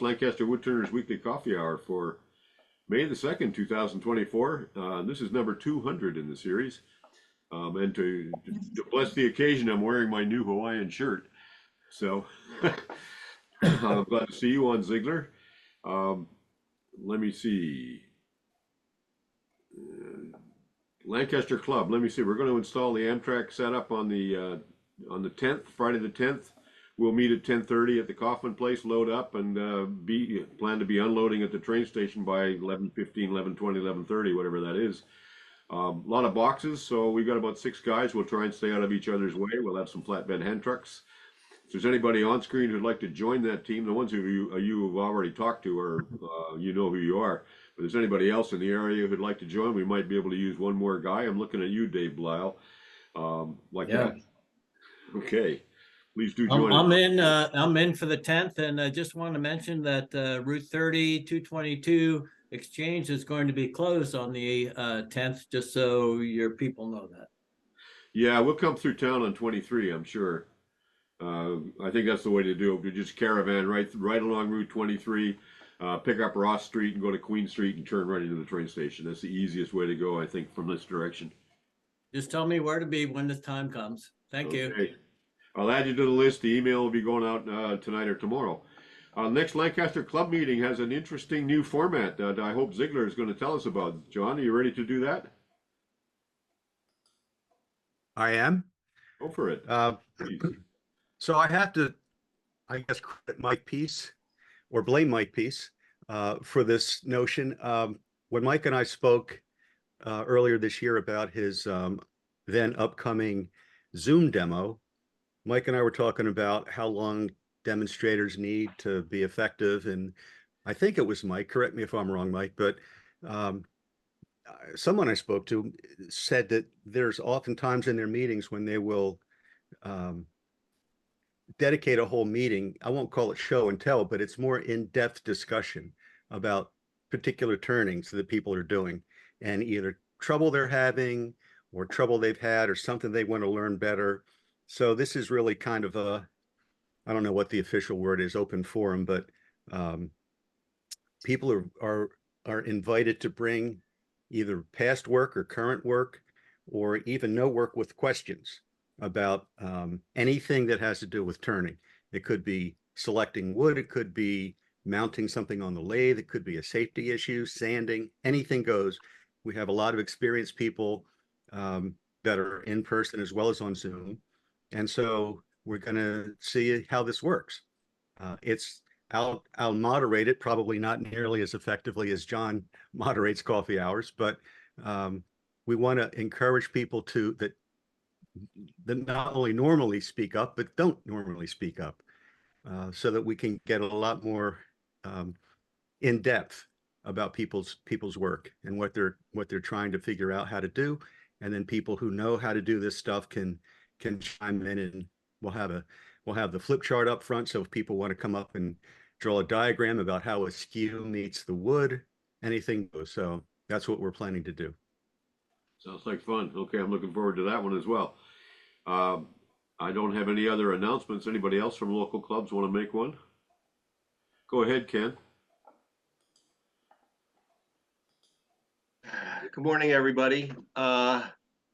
Lancaster Woodturners Weekly Coffee Hour for May the 2nd, 2024. This is number 200 in the series. And to bless the occasion, I'm wearing my new Hawaiian shirt. So I'm glad to see you on Ziegler. Um, Let me see. Lancaster Club. Let me see. We're going to install the Amtrak setup on the 10th, Friday the 10th. We'll meet at 10:30 at the Kaufman Place, load up, and plan to be unloading at the train station by 11:15, 11:20, 11:30, whatever that is. A lot of boxes, so we've got about 6 guys. We'll try and stay out of each other's way. We'll have some flatbed hand trucks. If there's anybody on screen who'd like to join that team, the ones who you have already talked to, or you know who you are. But if there's anybody else in the area who'd like to join, we might be able to use one more guy. I'm looking at you, Dave Bleil, like Yeah. that. Okay. Please do I'm, join I'm us. in. I'm in for the 10th, and I just want to mention that Route 30 222 exchange is going to be closed on the 10th, just so your people know that. Yeah, we'll come through town on 23, I'm sure. I think that's the way to do it. We just caravan right along Route 23, pick up Ross Street and go to Queen Street and turn right into the train station. That's the easiest way to go, I think, from this direction. Just tell me where to be when the time comes. Thank you. Okay. I'll add you to the list. The email will be going out tonight or tomorrow. Next Lancaster Club meeting has an interesting new format that I hope Ziegler is going to tell us about. John, are you ready to do that? I am. Go for it. So I have to, I guess, credit Mike Peace or blame Mike Peace for this notion. When Mike and I spoke earlier this year about his then upcoming Zoom demo, Mike and I were talking about how long demonstrators need to be effective. And I think it was Mike, correct me if I'm wrong, Mike, but um, someone I spoke to said that there's oftentimes in their meetings when they will um, dedicate a whole meeting. I won't call it show and tell, but it's more in-depth discussion about particular turnings that people are doing and either trouble they're having or trouble they've had or something they want to learn better. So this is really kind of a, I don't know what the official word is, open forum, but um, people are invited to bring either past work or current work, or even no work with questions about anything that has to do with turning. It could be selecting wood, it could be mounting something on the lathe, it could be a safety issue, sanding, anything goes. We have a lot of experienced people that are in person as well as on Zoom. And so we're going to see how this works. I'll moderate it, probably not nearly as effectively as John moderates coffee hours, but we want to encourage people that not only normally speak up, but don't normally speak up, so that we can get a lot more in depth about people's work and what they're trying to figure out how to do, and then people who know how to do this stuff can chime in, and we'll have the flip chart up front. So if people want to come up and draw a diagram about how a skew meets the wood, anything goes. So that's what we're planning to do. Sounds like fun. Okay, I'm looking forward to that one as well. I don't have any other announcements. Anybody else from local clubs want to make one? Go ahead, Ken. Good morning, everybody.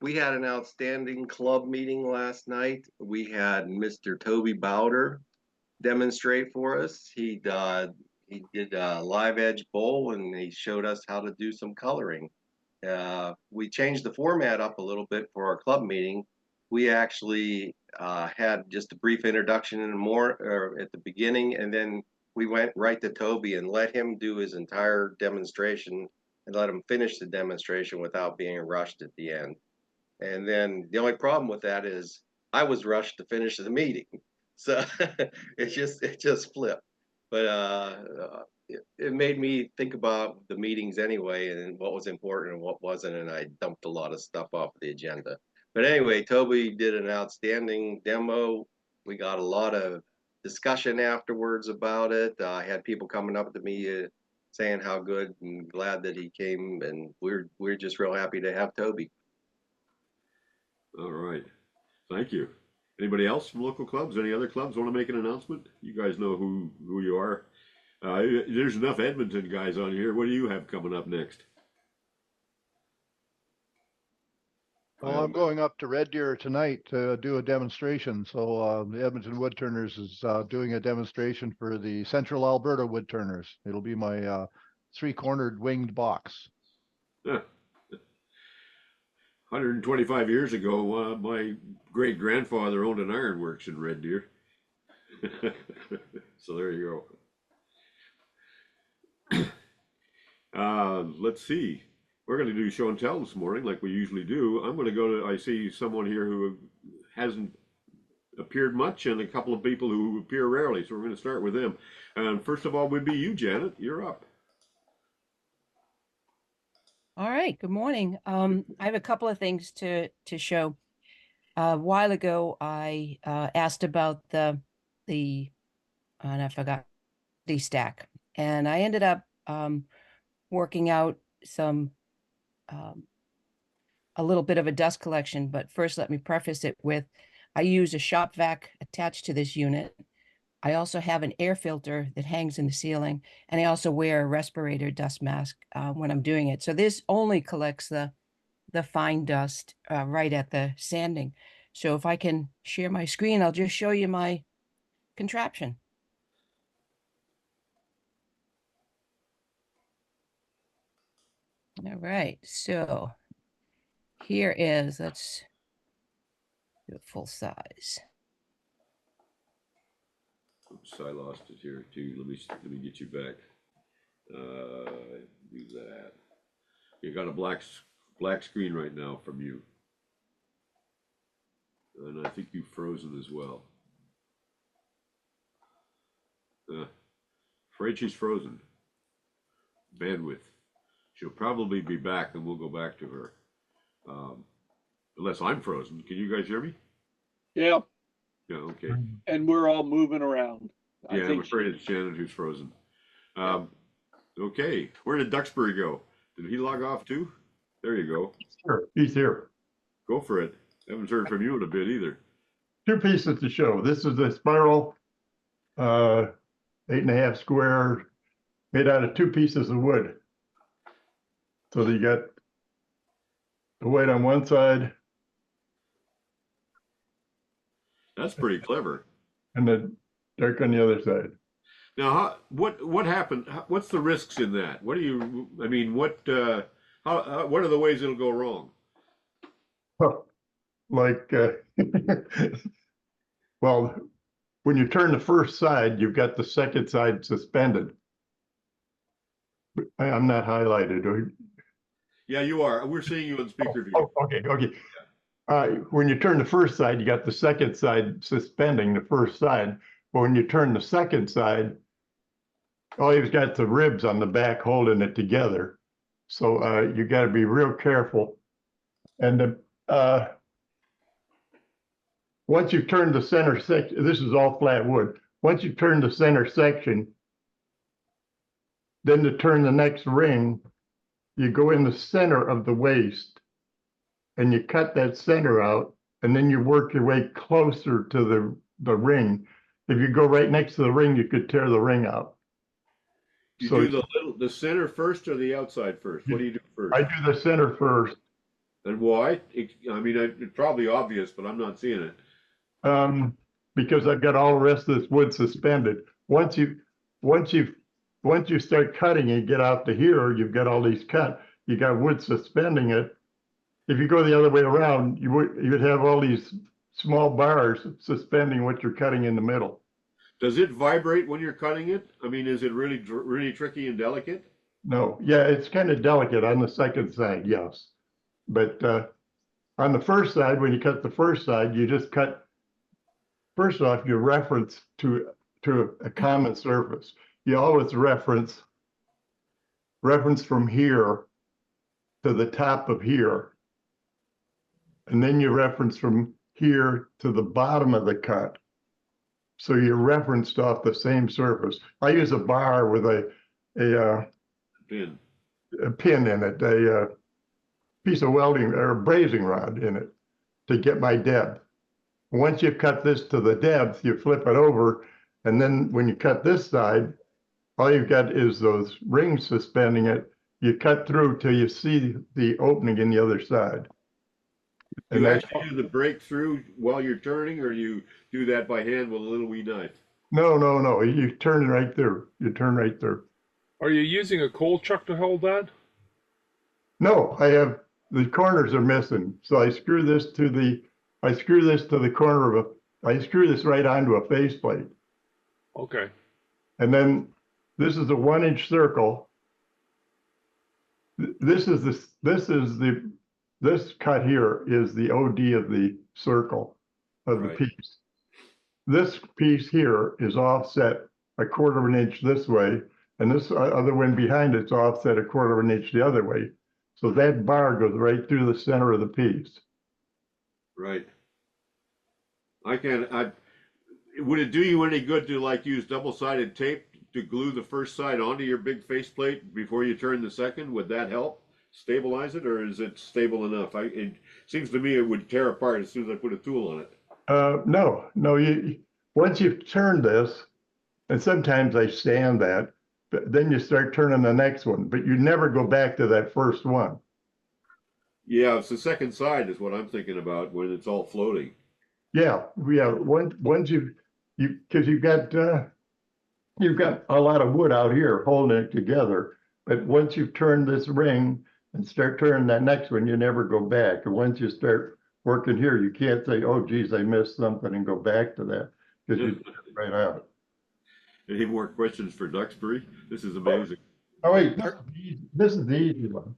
We had an outstanding club meeting last night. We had Mr. Toby Bouder demonstrate for us. He did a live edge bowl, and he showed us how to do some coloring. We changed the format up a little bit for our club meeting. We actually had just a brief introduction and more at the beginning, and then we went right to Toby and let him do his entire demonstration and let him finish the demonstration without being rushed at the end. And then the only problem with that is I was rushed to finish the meeting. So it just flipped. But it made me think about the meetings anyway and what was important and what wasn't, and I dumped a lot of stuff off the agenda. But anyway, Toby did an outstanding demo. We got a lot of discussion afterwards about it. I had people coming up to me saying how good and glad that he came, and we're just real happy to have Toby. All right. Thank you. Anybody else from local clubs? Any other clubs want to make an announcement? You guys know who you are. There's enough Edmonton guys on here. What do you have coming up next? Well, I'm going up to Red Deer tonight to do a demonstration. So the Edmonton Woodturners is doing a demonstration for the Central Alberta Woodturners. It'll be my three-cornered winged box. 125 years ago, my great grandfather owned an ironworks in Red Deer. So there you go. Let's see. We're going to do show and tell this morning like we usually do. I'm going to go to, I see someone here who hasn't appeared much and a couple of people who appear rarely. So we're going to start with them. And first of all would be you, Janet. You're up. All right, good morning. I have a couple of things to show. A while ago, I asked about and I forgot, the stack. And I ended up working out a little bit of a dust collection. But first, let me preface it with, I use a shop vac attached to this unit. I also have an air filter that hangs in the ceiling, and I also wear a respirator dust mask when I'm doing it. So this only collects the fine dust right at the sanding. So if I can share my screen, I'll just show you my contraption. All right, so here is, let's do it full size. Oops, I lost it here too. Let me get you back. Do that. You got a black screen right now from you, and I think you've frozen as well. Afraid she's frozen. Bandwidth. She'll probably be back, and we'll go back to her. Unless I'm frozen. Can you guys hear me? Yeah, Yeah. Okay. and we're all moving around. Yeah, I'm afraid it's Shannon who's frozen. Okay, where did Duxbury go? Did he log off too? There you go. Sure, he's here. Go for it. Haven't heard from you in a bit either. Two pieces to show. This is a spiral, 8.5 square, made out of two pieces of wood. So you got the white on one side That's pretty clever. and the dark on the other side. Now, what happened? What's the risks in that? What do you? I mean, what are the ways it'll go wrong? Like, well, when you turn the first side, you've got the second side suspended. I'm not highlighted. Yeah, you are. We're seeing you on speaker view. Oh, okay. When you turn the first side, you got the second side suspending the first side. But when you turn the second side, all you've got the ribs on the back holding it together. So you got to be real careful. And once you turn the center section, this is all flat wood. Once you turn the center section, then to turn the next ring, you go in the center of the waist and you cut that center out, and then you work your way closer to the ring. If you go right next to the ring, you could tear the ring out. You So do the center first or the outside first? What do you do first? I do the center first. And why? I mean, it's probably obvious, but I'm not seeing it. Because I've got all the rest of this wood suspended. Once you start cutting and get out to here, you've got all these cut. You got wood suspending it. If you go the other way around, you would have all these small bars suspending what you're cutting in the middle. Does it vibrate when you're cutting it? I mean, is it really tricky and delicate? No, yeah, it's kind of delicate on the second side, yes. But on the first side, when you cut the first side, you just cut. First off, you reference to a common surface. You always reference from here to the top of here. And then you reference from here to the bottom of the cut. So you're referenced off the same surface. I use a bar with a Pin. pin in it, a piece of welding or a brazing rod in it to get my depth. Once you've cut this to the depth, you flip it over, and then when you cut this side, all you've got is those rings suspending it. You cut through till you see the opening in the other side. Do And you that's, actually do the breakthrough while you're turning, or you do that by hand with a little wee knife? no, you turn right there. You turn right there. Are you using a coal chuck to hold that? No, I have, the corners are missing. So I screw this to the corner of I screw this right onto a faceplate. Okay. And then this is a 1-inch circle. This cut here is the OD of the circle of the Right. piece. This piece here is offset a 1/4 inch this way, and this other one behind it's offset a 1/4 inch the other way. So that bar goes right through the center of the piece. Right. Would it do you any good to like use double-sided tape to glue the first side onto your big faceplate before you turn the second? Would that help stabilize it, or is it stable enough? It seems to me it would tear apart as soon as I put a tool on it. No, once you've turned this, and sometimes I sand that, but then you start turning the next one, but you never go back to that first one. Yeah, it's the second side is what I'm thinking about when it's all floating. Yeah. Once because you've got a lot of wood out here holding it together, but once you've turned this ring and start turning that next one, you never go back. And once you start working here, you can't say, oh, geez, I missed something and go back to that because you right out. Any more questions for Duxbury? This is amazing. Oh, wait, this is the easy one.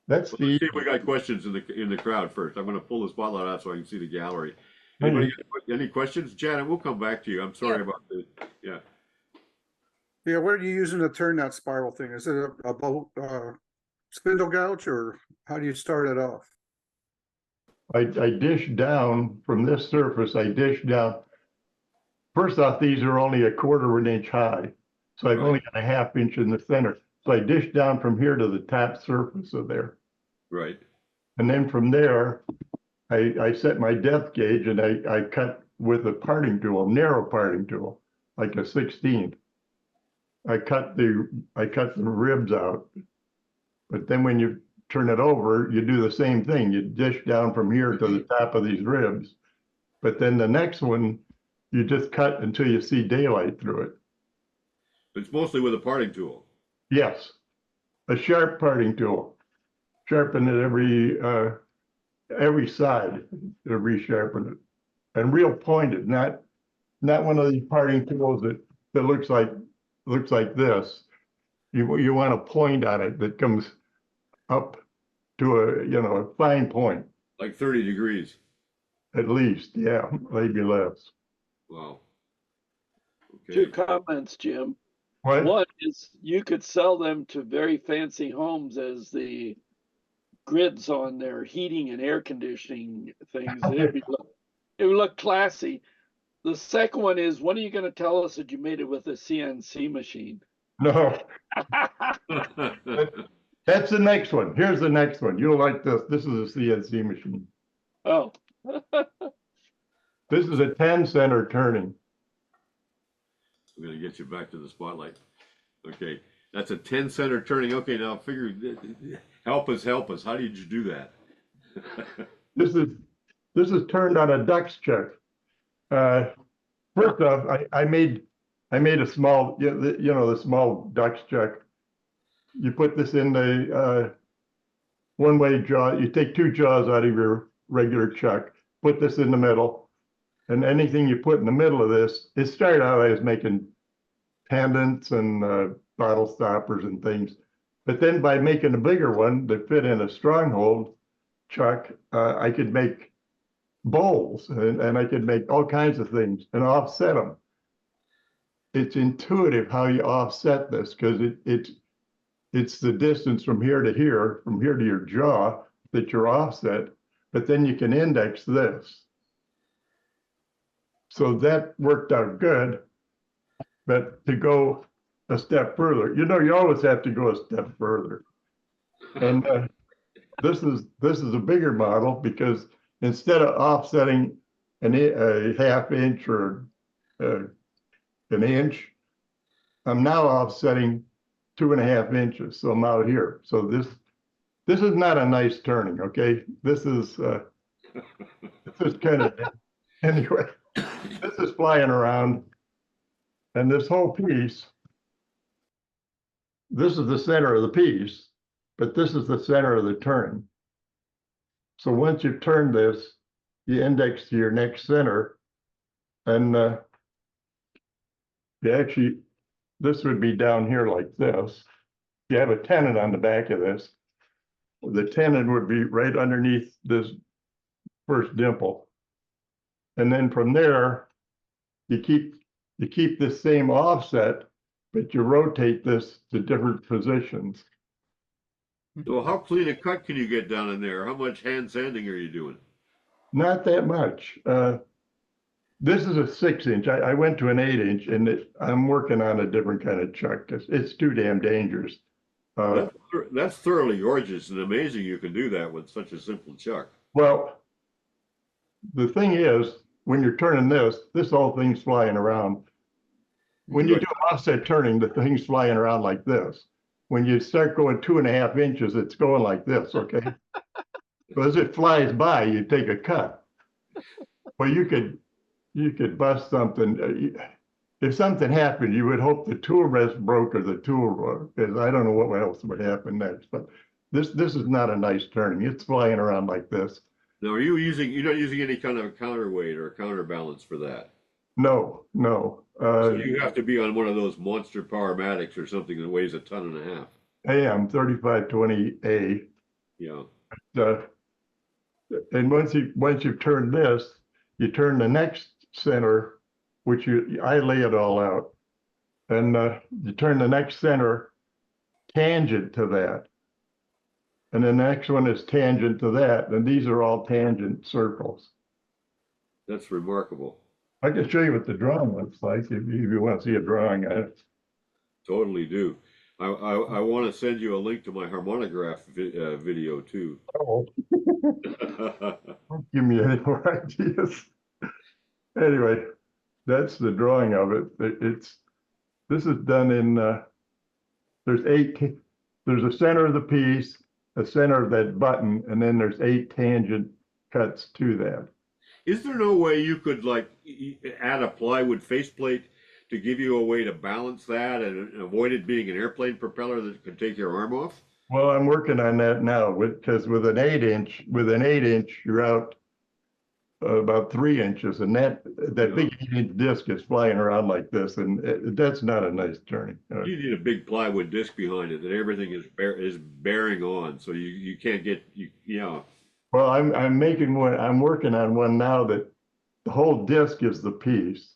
That's the Let's see if we got questions in the crowd first. I'm going to pull the spotlight out so I can see the gallery. Anybody got any questions? Janet, we'll come back to you. I'm sorry about the, yeah. Yeah, what are you using to turn that spiral thing? Is it a bolt, spindle gouge, or how do you start it off? I dish down from this surface, I dish down. First off, these are only a 1/4 inch high. So I've only got a 1/2 inch in the center. So I dish down from here to the top surface of there. Right. And then from there, I set my depth gauge and I cut with a parting tool, narrow parting tool, like a 16th. I cut the ribs out. But then when you turn it over, you do the same thing. You dish down from here to the top of these ribs. But then the next one, you just cut until you see daylight through it. It's mostly with a parting tool. Yes, a sharp parting tool. Sharpen it every side to resharpen it. And real pointed, not one of these parting tools that looks like this. You want a point on it that comes up to a fine point. Like 30 degrees. At least, yeah, maybe less. Wow. Okay. 2 comments, Jim. What? One is you could sell them to very fancy homes as the grids on their heating and air conditioning things. It would look classy. The second one is, when are you going to tell us that you made it with a CNC machine? No, that's the next one. Here's the next one. You'll like this. This is a CNC machine. Oh. This is a 10 center turning. I'm going to get you back to the spotlight. Okay, that's a 10 center turning. Okay, now figure, help us. How did you do that? This is turned on a Dux chuck. First off, I made a small, the small Dux chuck. You put this in the one-way jaw. You take 2 jaws out of your regular chuck, put this in the middle, and anything you put in the middle of this, it started out as making pendants and bottle stoppers and things. But then by making a bigger one that fit in a stronghold chuck, I could make bowls and I could make all kinds of things and offset them. It's intuitive how you offset this because it's the distance from here to here, from here to your jaw that you're offset, but then you can index this. So that worked out good. But to go a step further, you always have to go a step further. And this is a bigger model because instead of offsetting a 1/2 inch or an inch, I'm now offsetting 2.5 inches, so I'm out here. So this is not a nice turning, okay? This is kind of, anyway, this is flying around. And this whole piece, this is the center of the piece, but this is the center of the turn. So once you've turned this, you index to your next center, and you actually, this would be down here like this. You have a tenon on the back of this. The tenon would be right underneath this first dimple. And then from there, you keep the same offset, but you rotate this to different positions. So how clean a cut can you get down in there? How much hand sanding are you doing? Not that much. This is a 6-inch. I went to an 8-inch, and I'm working on a different kind of chuck. It's too damn dangerous. That's thoroughly gorgeous and amazing you can do that with such a simple chuck. Well, the thing is, when you're turning this whole thing's flying around. When you do offset turning, the thing's flying around like this. When you start going 2.5 inches, it's going like this, okay? So as it flies by, you take a cut. Well, you could bust something. If something happened, you would hope the tool rest broke or the tool, because I don't know what else would happen next. But this is not a nice turning. It's flying around like this. Now, you're not using any kind of counterweight or counterbalance for that? No. So you have to be on one of those monster Powermatics or something that weighs 1.5 tons. AM 3520A. Yeah. And once you've turned this, you turn the next center, which I lay it all out, and you turn the next center tangent to that, and the next one is tangent to that, and these are all tangent circles. That's remarkable. I can show you what the drawing looks like if you want to see a drawing. Totally do. I want to send you a link to my harmonograph video too. Oh. Don't give me any more ideas. Anyway, that's the drawing of it. This is done in there's a center of the piece, a center of that button, and then there's 8 tangent cuts to that. Is there no way you could like add a plywood faceplate to give you a way to balance that and avoid it being an airplane propeller that could take your arm off? Well, I'm working on that now because with an 8-inch, you're out about 3 inches, and that big 8-inch disc is flying around like this, and that's not a nice turning. You need a big plywood disc behind it that everything is bearing on, so you can't get yeah. Well, I'm making one. I'm working on one now that the whole disc is the piece.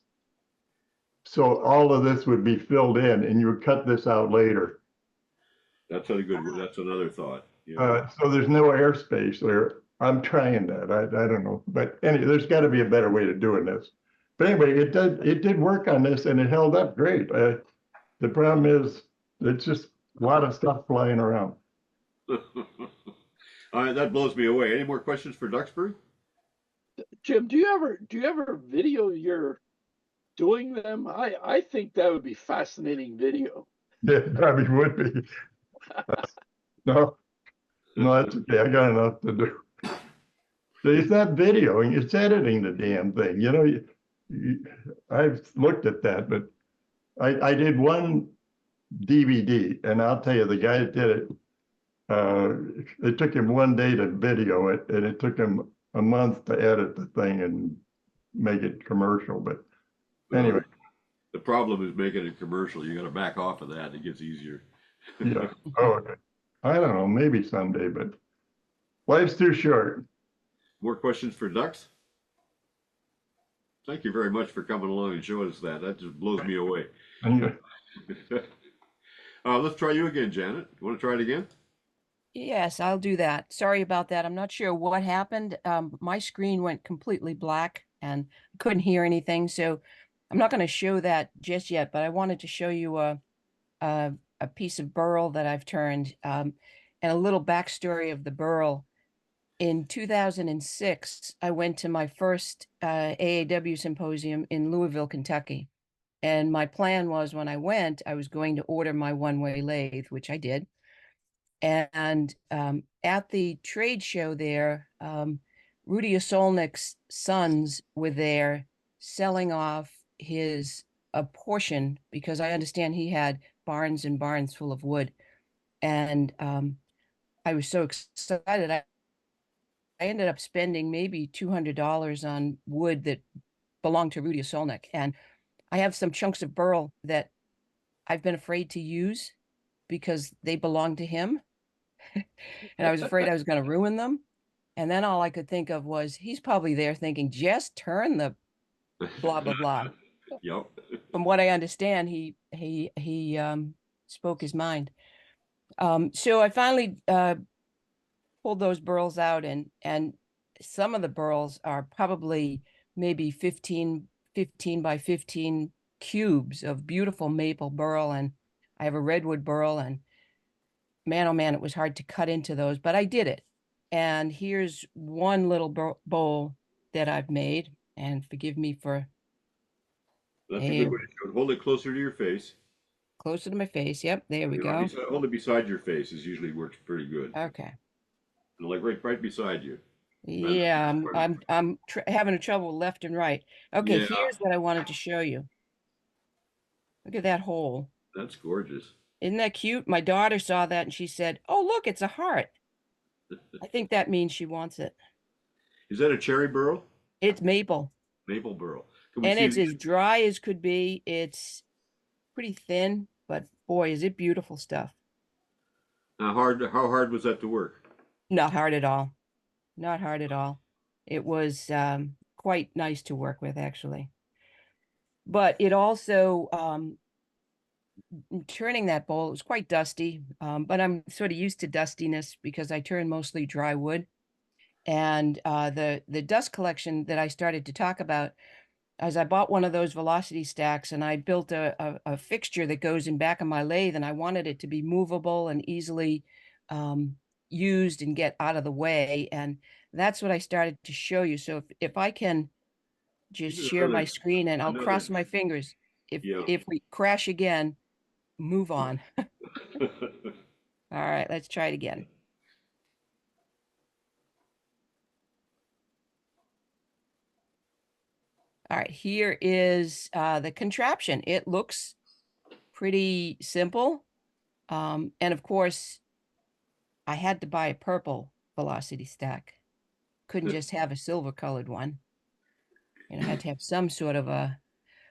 So all of this would be filled in, and you would cut this out later. That's another thought. Yeah. So there's no airspace there. I'm trying that. I don't know, but anyway, there's got to be a better way to doing this. But anyway, it did work on this, and it held up great. The problem is it's just a lot of stuff flying around. All right, that blows me away. Any more questions for Duxbury? Jim, do you ever video your doing them? I think that would be fascinating video. Yeah, it probably would be. No, that's okay. I got enough to do. It's not videoing, it's editing the damn thing. You know, I've looked at that, but I did one DVD, and I'll tell you, the guy that did it, it took him 1 day to video it, and it took him a month to edit the thing and make it commercial. But anyway. The problem is making it commercial. You got to back off of that. It gets easier. Yeah. Oh, okay. I don't know, maybe someday, but life's too short. More questions for Dux? Thank you very much for coming along and showing us that. That just blows me away. Let's try you again, Janet. You want to try it again? Yes, I'll do that. Sorry about that. I'm not sure what happened. My screen went completely black and I couldn't hear anything. So I'm not going to show that just yet, but I wanted to show you a piece of Burl that I've turned, and a little backstory of the Burl. In 2006, I went to my first AAW symposium in Louisville, Kentucky. And my plan was when I went, I was going to order my one-way lathe, which I did. And at the trade show there, Rudy Olsolik's sons were there selling off a portion, because I understand he had barns and barns full of wood. And I was so excited. I ended up spending maybe $200 on wood that belonged to Rudy Olsolik. And I have some chunks of burl that I've been afraid to use because they belong to him. And I was afraid I was going to ruin them. And then all I could think of was, he's probably there thinking, just turn the blah, blah, blah. Yep. From what I understand, he spoke his mind. So I finally pulled those burls out, and some of the burls are probably maybe 15 by 15 cubes of beautiful maple burl, and I have a redwood burl, and man, oh man, it was hard to cut into those, but I did it. And here's one little bowl that I've made, and forgive me for That's a good way to show it. Hold it closer to your face. closer to my face. Yep, there we go. Hold it beside your face. Is usually works pretty good. Okay. And like right beside you. Yeah, I'm having a trouble left and right. Okay, Yeah. here's what I wanted to show you. Look at that hole. That's gorgeous. Isn't that cute? My daughter saw that and she said, "Oh, look, it's a heart." I think that means she wants it. Is that a cherry burl? It's maple. Maple burl. Can we And see it's as dry as could be. It's pretty thin, but boy, is it beautiful stuff. how hard was that to work? Not hard at all. Not hard at all. It was quite nice to work with, actually. But it also, turning that bowl, it was quite dusty, but I'm sort of used to dustiness because I turn mostly dry wood. And the dust collection that I started to talk about, as I bought one of those velocity stacks, and I built a fixture that goes in back of my lathe, and I wanted it to be movable and easily used and get out of the way. And that's what I started to show you. So if I can just share my screen, and I'll cross my fingers. If we crash again, move on. All right, let's try it again. All right, here is the contraption. It looks pretty simple. And of course, I had to buy a purple velocity stack. Couldn't just have a silver colored one. And I had to have some sort of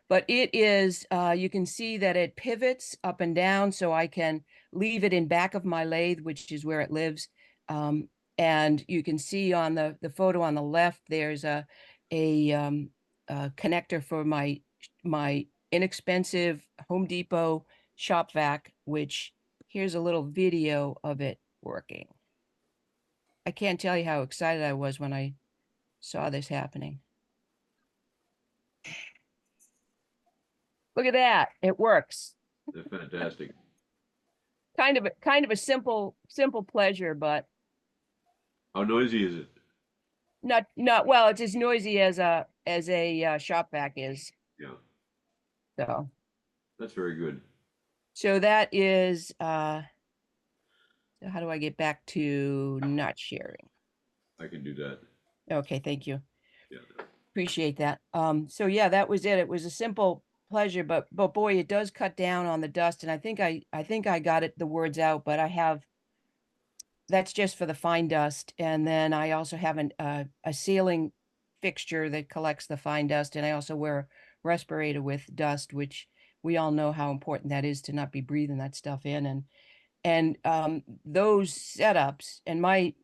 but it is, you can see that it pivots up and down, so I can leave it in back of my lathe, which is where it lives. And you can see on the photo on the left, there's a connector for my inexpensive Home Depot shop vac, which here's a little video of it working. I can't tell you how excited I was when I saw this happening. Look at that. It works. That's fantastic. Kind of a simple pleasure, but How noisy is it? not well, it's as noisy as a shop vac is. Yeah. So That's very good. so that is so how do I get back to not sharing? I can do that. Okay, thank you. Yeah. Appreciate that. So yeah, that was it. It was a simple pleasure, but boy, it does cut down on the dust. And I think I got the words out, but that's just for the fine dust. And then I also have a sealing fixture that collects the fine dust. And I also wear a respirator with dust, which we all know how important that is to not be breathing that stuff in. And those setups, and my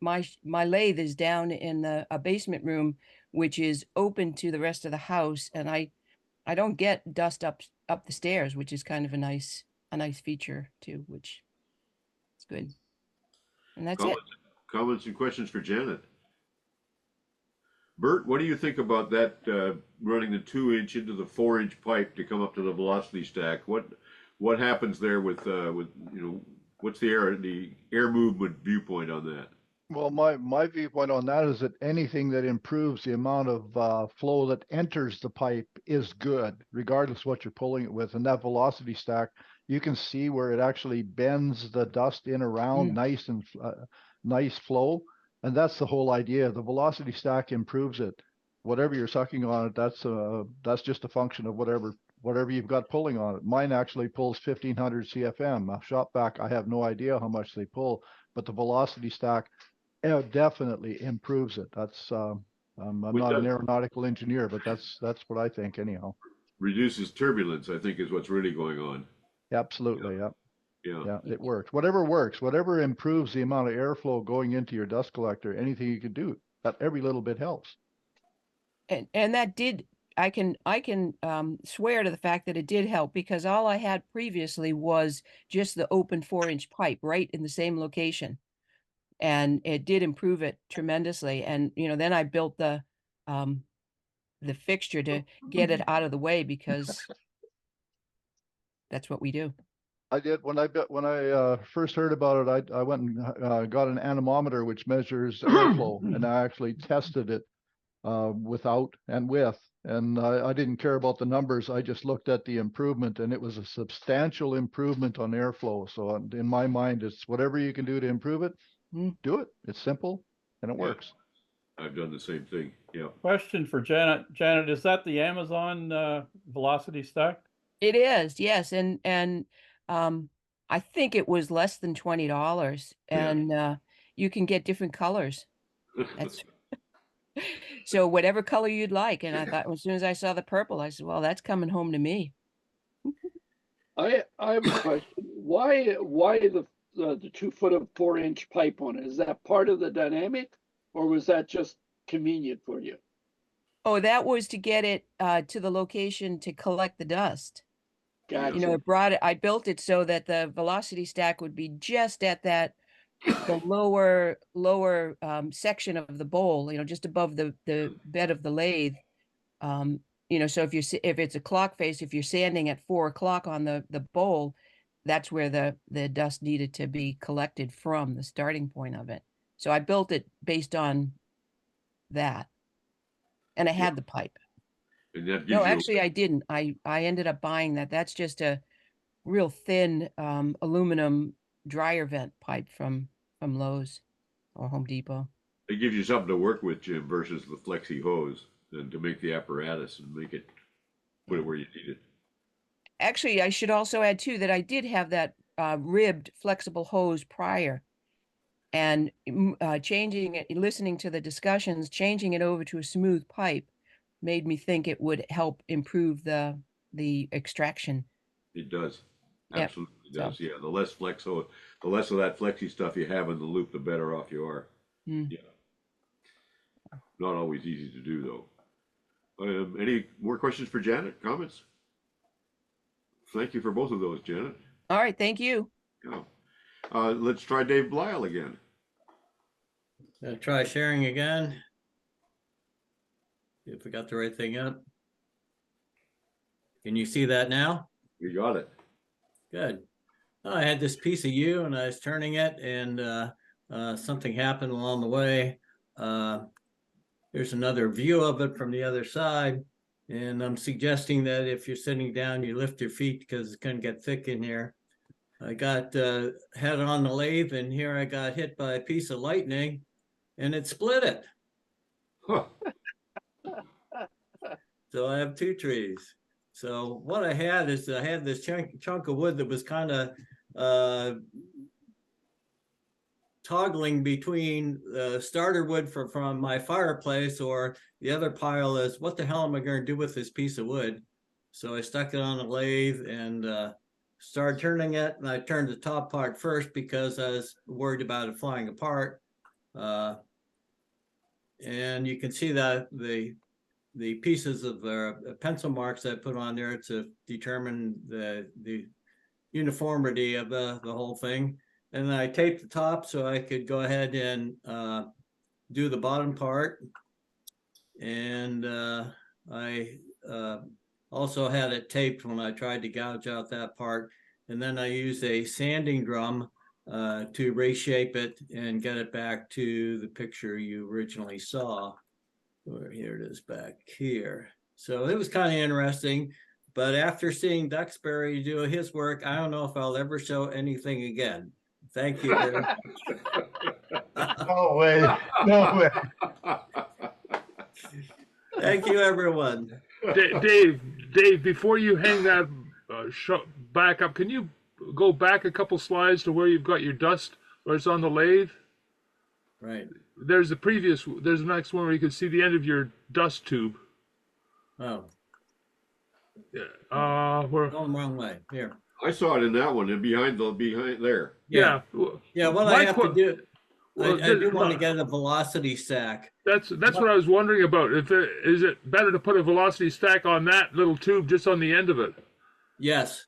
lathe is down in a basement room, which is open to the rest of the house. And I don't get dust up the stairs, which is kind of a nice feature too, which is good. And that's it. Comments and questions for Janet. Bert, what do you think about that running the 2-inch into the 4-inch pipe to come up to the velocity stack? What happens there with what's the air movement viewpoint on that? Well, my viewpoint on that is that anything that improves the amount of flow that enters the pipe is good, regardless what you're pulling it with. And that velocity stack, you can see where it actually bends the dust in around nice and nice flow. And that's the whole idea. The velocity stack improves it. Whatever you're sucking on it, that's just a function of whatever you've got pulling on it. Mine actually pulls 1500 CFM. A shop vac, I have no idea how much they pull, but the velocity stack definitely improves it. That's I'm not an aeronautical engineer, but that's what I think anyhow. Reduces turbulence, I think, is what's really going on. Absolutely, yeah. Yeah. It works. Whatever improves the amount of airflow going into your dust collector, anything you can do, that every little bit helps. And that did, I can swear to the fact that it did help, because all I had previously was just the open 4-inch pipe right in the same location. And it did improve it tremendously. And, then I built the fixture to get it out of the way, because that's what we do. I did when I first heard about it. I went and got an anemometer which measures airflow, and I actually tested it without and with. And I didn't care about the numbers. I just looked at the improvement, and it was a substantial improvement on airflow. So in my mind, it's whatever you can do to improve it, do it. It's simple and it works. I've done the same thing. Yeah. Question for Janet. Janet, is that the Amazon velocity stack? It is, yes. And I think it was less than $20, and you can get different colors. That's so whatever color you'd like. And I thought, as soon as I saw the purple, I said, well, that's coming home to me. I have a question. Why the 2 foot of 4-inch pipe on it? Is that part of the dynamic, or was that just convenient for you? Oh, that was to get it to the location to collect the dust. Gotcha. I built it so that the velocity stack would be just at the lower section of the bowl, just above the bed of the lathe. So if it's a clock face, if you're sanding at 4 o'clock on the bowl, that's where the dust needed to be collected from, the starting point of it. So I built it based on that, and I had the pipe. And that gives No, you actually, I didn't. I ended up buying that. That's just a real thin aluminum dryer vent pipe from Lowe's or Home Depot. it gives you something to work with, Jim, versus the flexi hose, and to make the apparatus and put it where you need it. Actually, I should also add too that I did have that ribbed flexible hose prior, and changing it, listening to the discussions, changing it over to a smooth pipe made me think it would help improve the extraction. It does. Yep. Absolutely does. Yeah. The less of that flexi stuff you have in the loop, the better off you are. Yeah. Not always easy to do though. Any more questions for Janet? Comments? Thank you for both of those, Janet. All right, thank you. Yeah. Let's try Dave Bleil again. Try sharing again. If we got the right thing up. Can you see that now? You got it. Good. I had this piece of yew and I was turning it, and something happened along the way. Here's another view of it from the other side. And I'm suggesting that if you're sitting down, you lift your feet because it's going to get thick in here. I had it on the lathe, and here I got hit by a piece of lightning, and it split it. Huh. So I have 2 trees. So what I had is I had this chunk of wood that was kind of toggling between the starter wood from my fireplace, or the other pile is, what the hell am I going to do with this piece of wood? So I stuck it on a lathe and started turning it, and I turned the top part first because I was worried about it flying apart. And you can see that the pieces of pencil marks I put on there to determine the uniformity of the whole thing. And I taped the top so I could go ahead and do the bottom part. And I also had it taped when I tried to gouge out that part. And then I used a sanding drum to reshape it and get it back to the picture you originally saw. Here it is back here. So it was kind of interesting. But after seeing Duxbury do his work, I don't know if I'll ever show anything again. Thank you very much. No way, no way. Thank you, everyone. Dave, before you hang that back up, can you go back a couple slides to where you've got your dust, where it's on the lathe? Right. There's the next one where you can see the end of your dust tube. Oh, Where? going the wrong way. Here. I saw it in that one and behind there. Yeah. Yeah, what I have to do, I do want to get a velocity stack. That's what I was wondering about. Is it better to put a velocity stack on that little tube just on the end of it? Yes,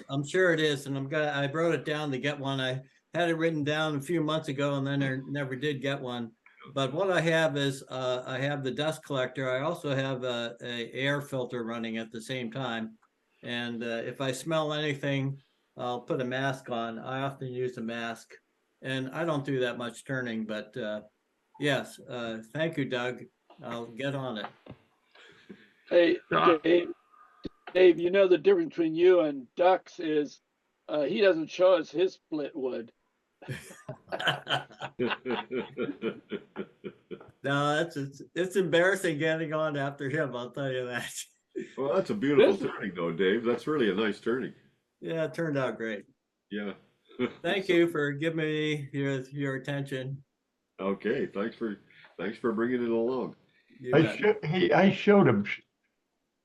I'm sure it is, and I wrote it down to get one. I had it written down a few months ago, and then I never did get one. But what I have is I have the dust collector. I also have a air filter running at the same time, and if I smell anything, I'll put a mask on. I often use a mask, and I don't do that much turning. But yes, thank you, Doug. I'll get on it. Hey, Dave, you know the difference between you and Dux is he doesn't show us his split wood. No, it's embarrassing getting on after him, I'll tell you that. Well, that's a beautiful turning though, Dave. That's really a nice turning. Yeah, it turned out great. Yeah. Thank you for giving me your attention. Okay, thanks for bringing it along.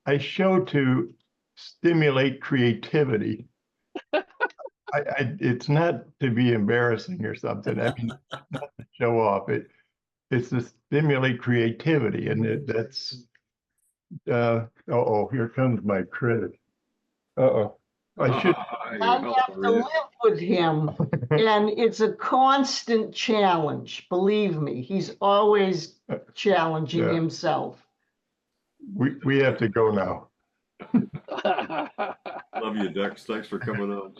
I showed to stimulate creativity. It's not to be embarrassing or something. I mean, not to show off. It's to stimulate creativity, and that's. Here comes my critic. I should. I have to live with him, and it's a constant challenge. Believe me, he's always challenging himself. We have to go now. Love you, Dux. Thanks for coming on.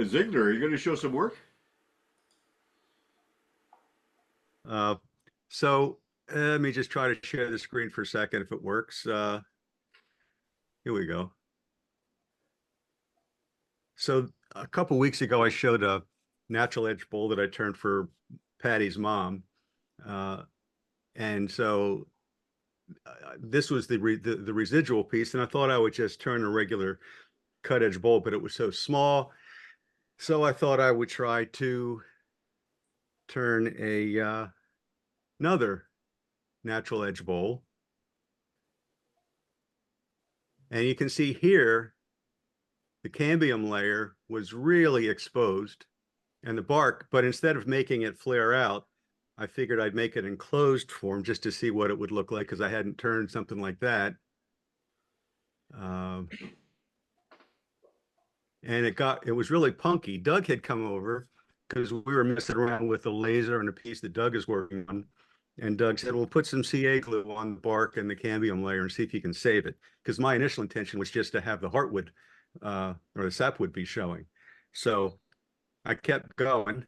Ziegler, are you going to show some work? So let me just try to share the screen for a second if it works. Here we go. So a couple weeks ago, I showed a natural edge bowl that I turned for Patty's mom. And so this was the residual piece, and I thought I would just turn a regular cut edge bowl, but it was so small. So I thought I would try to turn another natural edge bowl. And you can see here, the cambium layer was really exposed and the bark, but instead of making it flare out, I figured I'd make it in closed form just to see what it would look like, because I hadn't turned something like that. And it was really punky. Doug had come over because we were messing around with a laser and a piece that Doug is working on. And Doug said, well, put some CA glue on the bark and the cambium layer and see if you can save it. Because my initial intention was just to have the heartwood or the sapwood be showing. So I kept going,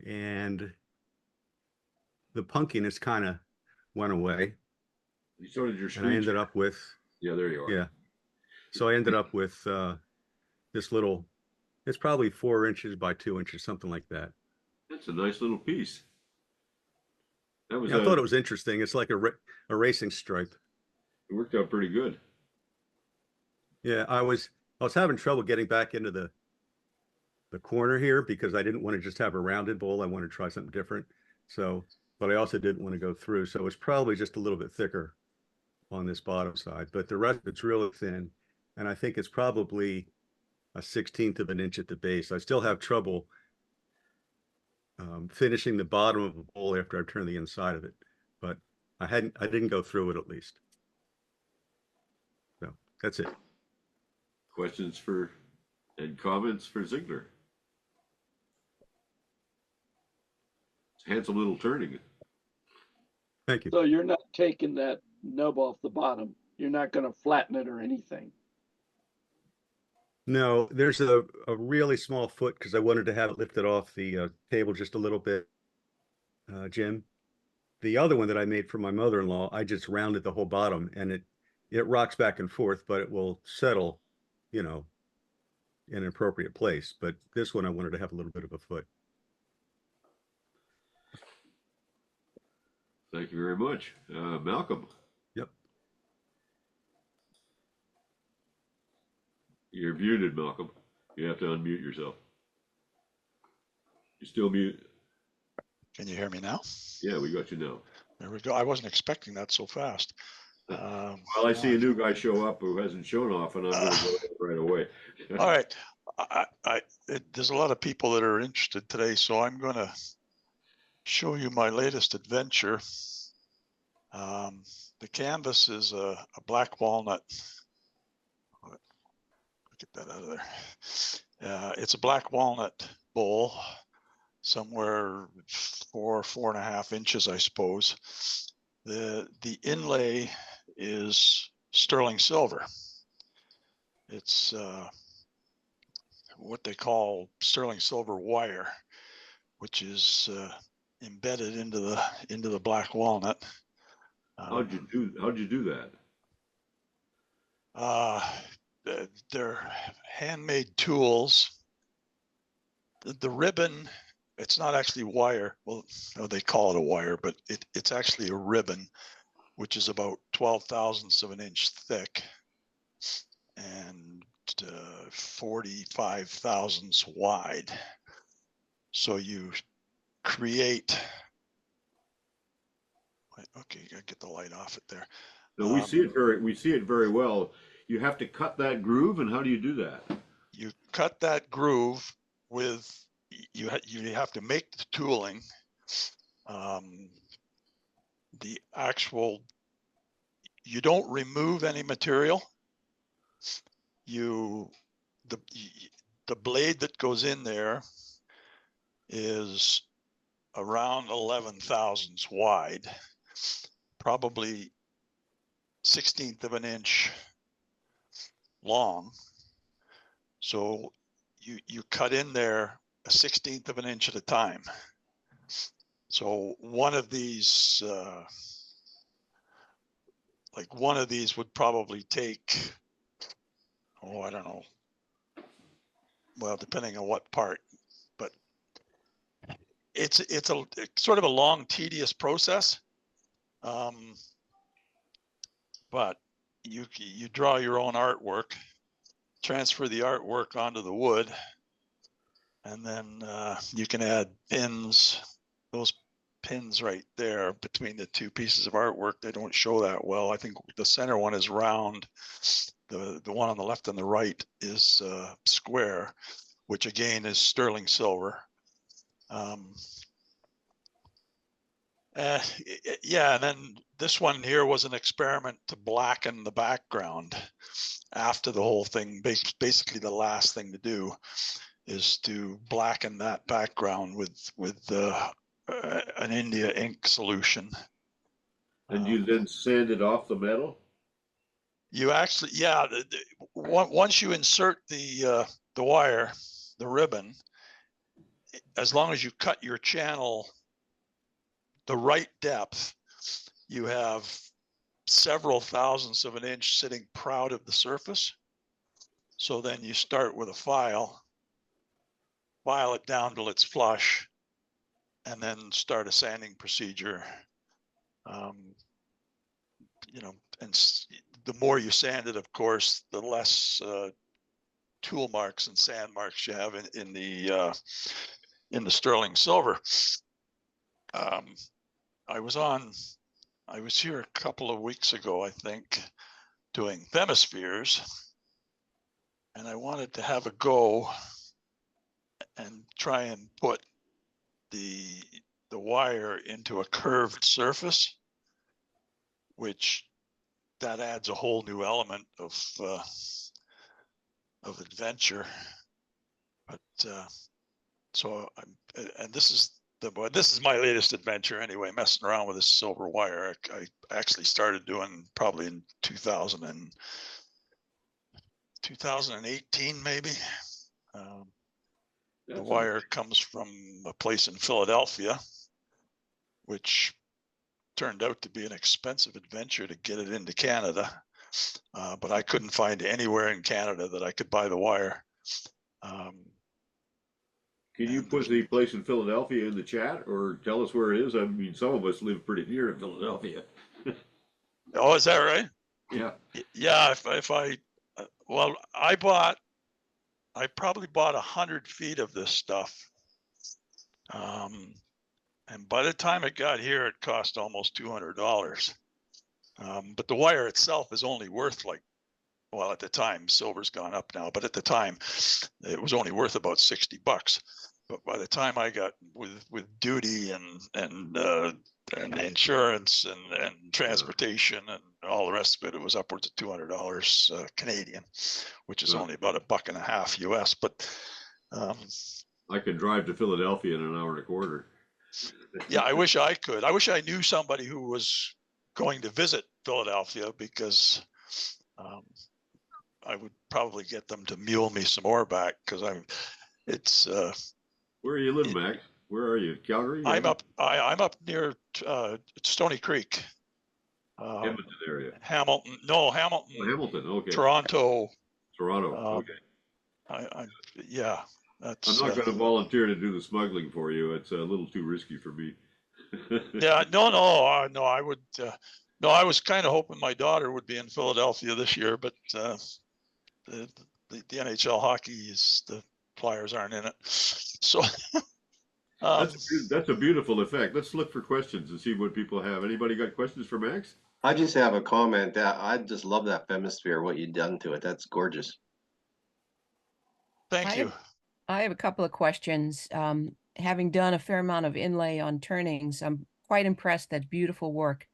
and the punkiness kind of went away. You showed your screen. And I ended up with, yeah, there you are. Yeah. So I ended up with this little, it's probably 4 inches by 2 inches, something like that. That's a nice little piece. That was. Yeah, I thought it was interesting. It's like a racing stripe. It worked out pretty good. Yeah, I was having trouble getting back into the corner here because I didn't want to just have a rounded bowl. I wanted to try something different. So, but I also didn't want to go through. So it's probably just a little bit thicker on this bottom side, but the rest of it's really thin. And I think it's probably a 1/16 of an inch at the base. I still have trouble finishing the bottom of the bowl after I turn the inside of it, but I didn't go through it at least. So that's it. Questions and comments for Ziegler? It's a handsome little turning. Thank you. So you're not taking that nub off the bottom. You're not going to flatten it or anything. No, there's a really small foot because I wanted to have it lifted off the table just a little bit, Jim. The other one that I made for my mother-in-law, I just rounded the whole bottom and it rocks back and forth, but it will settle, you know, in an appropriate place. But this one I wanted to have a little bit of a foot. Thank you very much. Malcolm. Yep. You're muted, Malcolm. You have to unmute yourself. You still mute? Can you hear me now? Yeah, we got you now. There we go. I wasn't expecting that so fast. Well, I see a new guy show up who hasn't shown off, and I'm going to go right away. All right. There's a lot of people that are interested today, so I'm going to show you my latest adventure. The canvas is a black walnut. Get that out of there. It's a black walnut bowl, somewhere 4.5 inches, I suppose. The inlay is sterling silver. It's what they call sterling silver wire, which is embedded into the black walnut. How'd you do that? They're handmade tools. The ribbon, it's not actually wire. Well, no, they call it a wire, but it's actually a ribbon, which is about 12/1000ths of an inch thick and 45 thousandths wide. So you create. Okay, you gotta get the light off it there. No, we see it very well. You have to cut that groove, and how do you do that? You cut that groove with you have to make the tooling. The actual, you don't remove any material. The blade that goes in there is around 11 thousandths wide, probably 1/16 of an inch long. So you cut in there 1/16 of an inch at a time. So one of these would probably take, I don't know, well, depending on what part, but it's a sort of a long, tedious process. But you draw your own artwork, transfer the artwork onto the wood, and then you can add pins. Those pins right there between the two pieces of artwork, they don't show that well. I think the center one is round. The one on the left and the right is square, which again is sterling silver. Yeah, and then this one here was an experiment to blacken the background after the whole thing. Basically, the last thing to do is to blacken that background with an India ink solution. And you then sand it off the metal? You actually, yeah. Once you insert the wire, the ribbon, as long as you cut your channel the right depth, you have several thousandths of an inch sitting proud of the surface. So then you start with a file it down till it's flush, and then start a sanding procedure. And the more you sand it, of course, the less tool marks and sand marks you have in the sterling silver. I was here a couple of weeks ago, I think, doing themispheres, and I wanted to have a go and try and put the wire into a curved surface, which that adds a whole new element of adventure. But this is my latest adventure anyway, messing around with this silver wire. I actually started doing probably in 2000 and 2018 maybe. The That's wire comes from a place in Philadelphia, which turned out to be an expensive adventure to get it into Canada. But I couldn't find anywhere in Canada that I could buy the wire. Can you put the place in Philadelphia in the chat or tell us where it is? I mean, some of us live pretty near Philadelphia. Oh, is that right? Yeah. Yeah. Well, I probably bought 100 feet of this stuff. And by the time it got here, it cost almost $200. But the wire itself is only worth well, at the time, silver's gone up now, but at the time it was only worth about $60. But by the time I got with duty and insurance and transportation and all the rest of it, it was upwards of $200 Canadian, which is only about $1.50 US. But I could drive to Philadelphia in an hour and a quarter. Yeah, I wish I could. I wish I knew somebody who was going to visit Philadelphia, because I would probably get them to mule me some ore back, because it's. Where are you living, Max? Where are you? Calgary? I'm up near Stony Creek. Edmonton area. Hamilton. No, Hamilton. Oh, Hamilton. Okay. Toronto. Okay. Yeah. That's, I'm not going to volunteer to do the smuggling for you. It's a little too risky for me. Yeah, no, I would. No, I was kind of hoping my daughter would be in Philadelphia this year, but the NHL hockey is, the Flyers aren't in it. So that's a beautiful effect. Let's look for questions and see what people have. Anybody got questions for Max? I just have a comment that I just love that Femisphere, what you've done to it. That's gorgeous. Thank you. I have a couple of questions. Having done a fair amount of inlay on turnings, I'm quite impressed. That's beautiful work.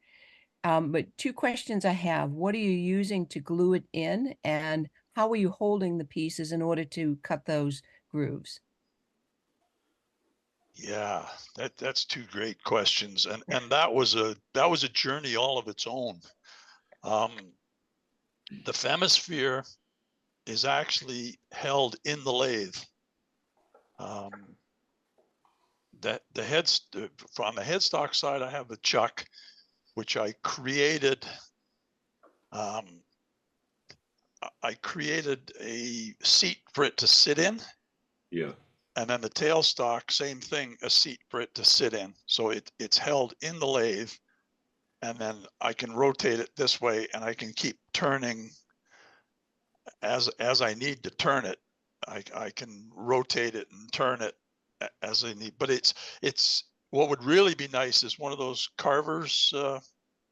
But two questions I have. What are you using to glue it in, and how are you holding the pieces in order to cut those grooves? Yeah, that's two great questions, and that was a journey all of its own. The Femisphere is actually held in the lathe. That on the headstock side, I have the chuck, which I created. I created a seat for it to sit in. Yeah. And then the tailstock, same thing, a seat for it to sit in. So it's held in the lathe, and then I can rotate it this way, and I can keep turning as I need to turn it. I can rotate it and turn it as I need. But it's what would really be nice is one of those carver's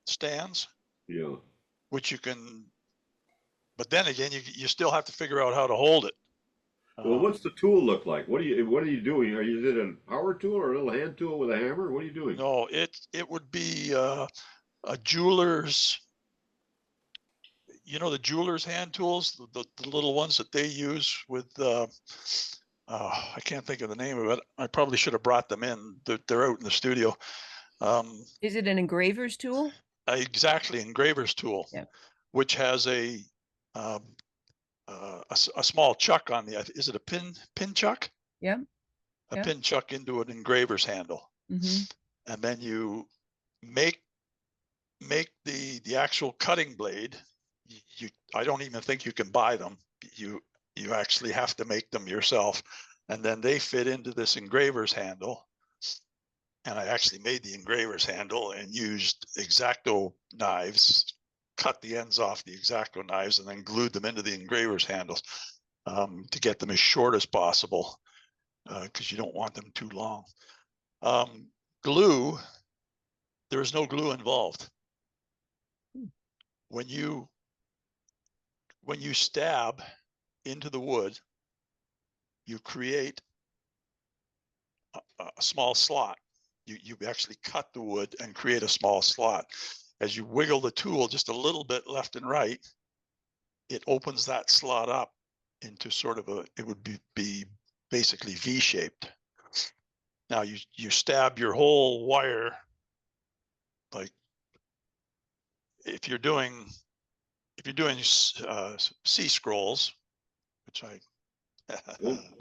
stands. Yeah. Which you can, but then again, you still have to figure out how to hold it. Well, what's the tool look like? What are you doing? Is it a power tool or a little hand tool with a hammer? What are you doing? No, it would be a jeweler's. You know, the jeweler's hand tools, the little ones that they use with. I can't think of the name of it. I probably should have brought them in. They're out in the studio. Is it an engraver's tool? Exactly, engraver's tool, yeah. Which has a small chuck on the. Is it a pin chuck? Yeah. A pin chuck into an engraver's handle, and then you make the actual cutting blade. I don't even think you can buy them. You actually have to make them yourself, and then they fit into this engraver's handle. And I actually made the engraver's handle and used X-Acto knives, cut the ends off the X-Acto knives, and then glued them into the engraver's handles to get them as short as possible, because you don't want them too long. Glue, there is no glue involved. When you stab into the wood, you create a small slot. You actually cut the wood and create a small slot. As you wiggle the tool just a little bit left and right, it opens that slot up into sort of it would be basically V-shaped. Now you stab your whole wire, like if you're doing C-scrolls, which I.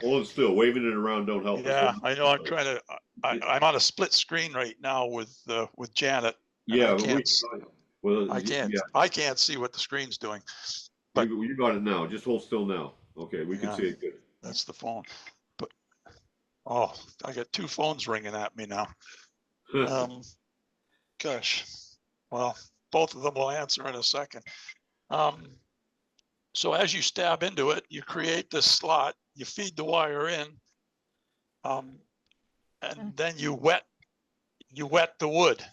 Hold it still. Waving it around don't help. Yeah, I know. I'm trying to. I'm on a split screen right now with Janet. Yeah, I can't see what the screen's doing. But you got it now. Just hold still now. Okay, we can see it good. That's the phone. But oh, I got two phones ringing at me now. Gosh, well, both of them will answer in a second. So as you stab into it, you create this slot. You feed the wire in, and then you wet the wood.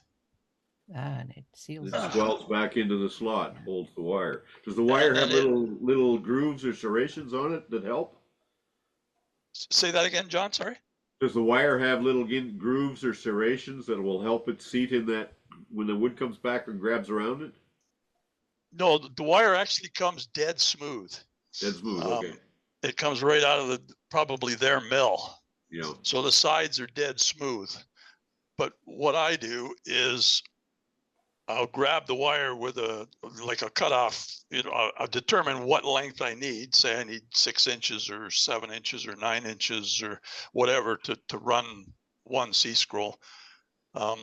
And it seals. It swells back into the slot, holds the wire. Does the wire have little grooves or serrations on it that help? Say that again, John. Sorry. Does the wire have little grooves or serrations that will help it seat in that when the wood comes back and grabs around it? No, the wire actually comes dead smooth. Dead smooth. Okay. It comes right out of probably their mill. Yeah. So the sides are dead smooth. But what I do is I'll grab the wire with a cutoff. I'll determine what length I need. Say I need 6 inches or 7 inches or 9 inches or whatever to run one C scroll. Or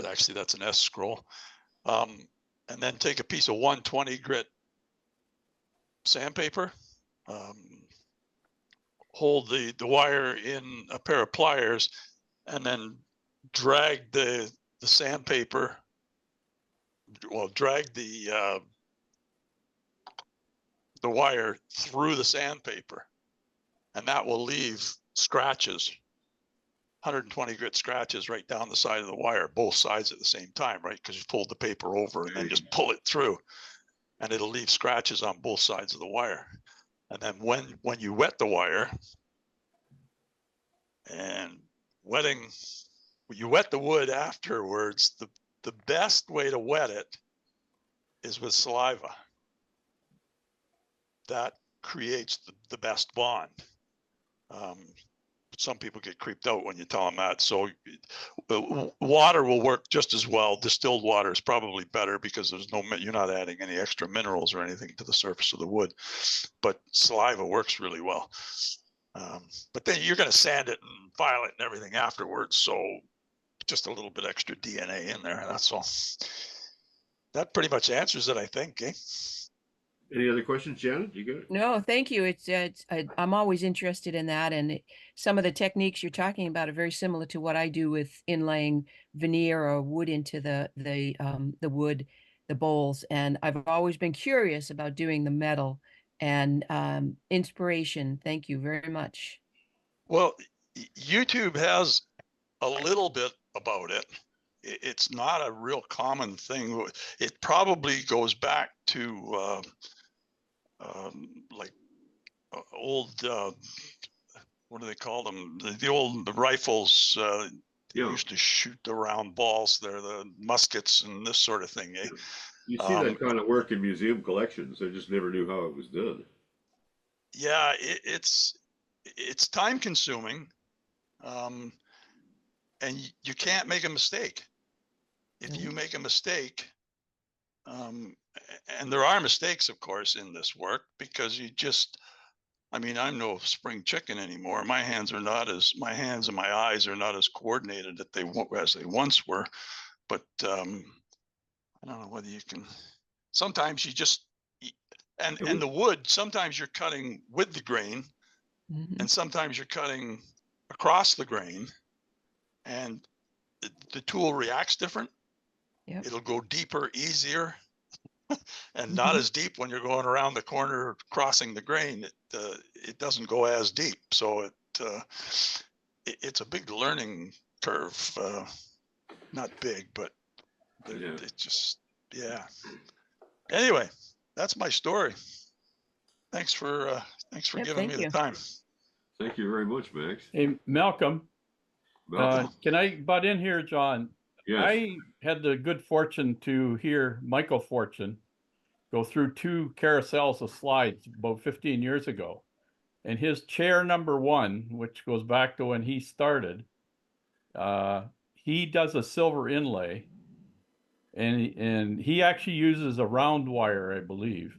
actually that's an S scroll. And then take a piece of 120 grit sandpaper, hold the wire in a pair of pliers, and then drag the sandpaper. Well, drag the wire through the sandpaper, and that will leave scratches, 120 grit scratches right down the side of the wire, both sides at the same time, right? Because you fold the paper over and then just pull it through, and it'll leave scratches on both sides of the wire. And then when you wet the wire, and you wet the wood afterwards, the best way to wet it is with saliva. That creates the best bond. Some people get creeped out when you tell them that. So water will work just as well. Distilled water is probably better because you're not adding any extra minerals or anything to the surface of the wood. But saliva works really well. But then you're going to sand it and file it and everything afterwards. So just a little bit extra DNA in there. That's all. That pretty much answers it, I think. Eh? Any other questions, Janet? You got it? No, thank you. I'm always interested in that, and some of the techniques you're talking about are very similar to what I do with inlaying veneer or wood into the wood, the bowls. And I've always been curious about doing the metal and inspiration. Thank you very much. Well, YouTube has a little bit about it. It's not a real common thing. It probably goes back to old, what do they call them? The old rifles. They used to shoot the round balls. They're the muskets and this sort of thing. Eh? You see that kind of work in museum collections. I just never knew how it was done. Yeah, it's time consuming, and you can't make a mistake. If you make a mistake, and there are mistakes, of course, in this work, because I'm no spring chicken anymore. My hands and my eyes are not as coordinated as they once were. But I don't know whether you can. Sometimes you just and the wood. Sometimes you're cutting with the grain, and sometimes you're cutting across the grain, and the tool reacts different. Yep. It'll go deeper, easier, and not as deep when you're going around the corner crossing the grain. It doesn't go as deep, so it's a big learning curve. Not big, but it just Anyway, that's my story. Thanks for giving me the time. Thank you very much, Max. Hey, Malcolm. Can I butt in here, John? Yes. I had the good fortune to hear Michael Fortune go through 2 carousels of slides about 15 years ago. And his chair number 1, which goes back to when he started, he does a silver inlay. And he actually uses a round wire, I believe.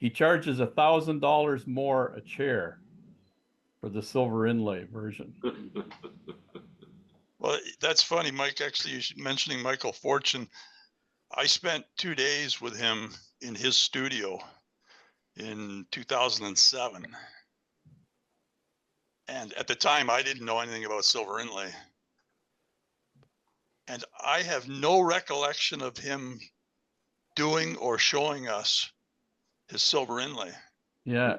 he charges $1,000 more a chair for the silver inlay version. Well, that's funny, Mike. Actually, mentioning Michael Fortune. I spent 2 days with him in his studio in 2007. And at the time, I didn't know anything about silver inlay. And I have no recollection of him doing or showing us his silver inlay. Yeah,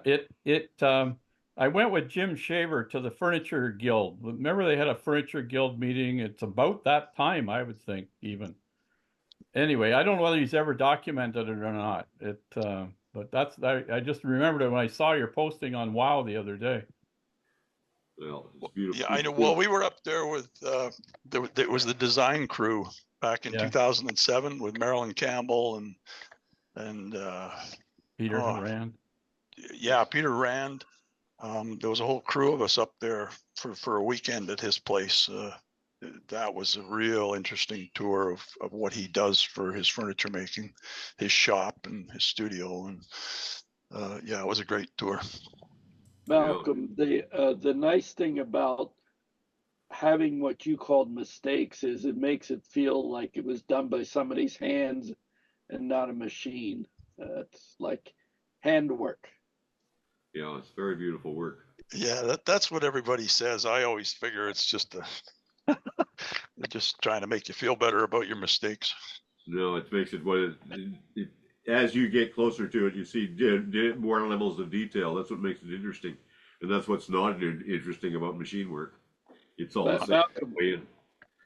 I went with Jim Shaver to the Furniture Guild. Remember they had a Furniture Guild meeting? It's about that time, I would think, even. Anyway, I don't know whether he's ever documented it or not. But I just remembered it when I saw your posting on WOW the other day. Well, it's beautiful. Yeah, I know. Well, we were up there with, there was the design crew back in 2007 with Marilyn Campbell and Peter Rand. Yeah, Peter Rand. There was a whole crew of us up there for a weekend at his place. That was a real interesting tour of what he does for his furniture making, his shop and his studio. And yeah, it was a great tour. Malcolm, the nice thing about having what you called mistakes is it makes it feel like it was done by somebody's hands and not a machine. It's like handwork. Yeah, it's very beautiful work. Yeah, that's what everybody says. I always figure it's just just trying to make you feel better about your mistakes. No, it makes it what it as you get closer to it, you see more levels of detail. That's what makes it interesting, and that's what's not interesting about machine work. It's all the same way.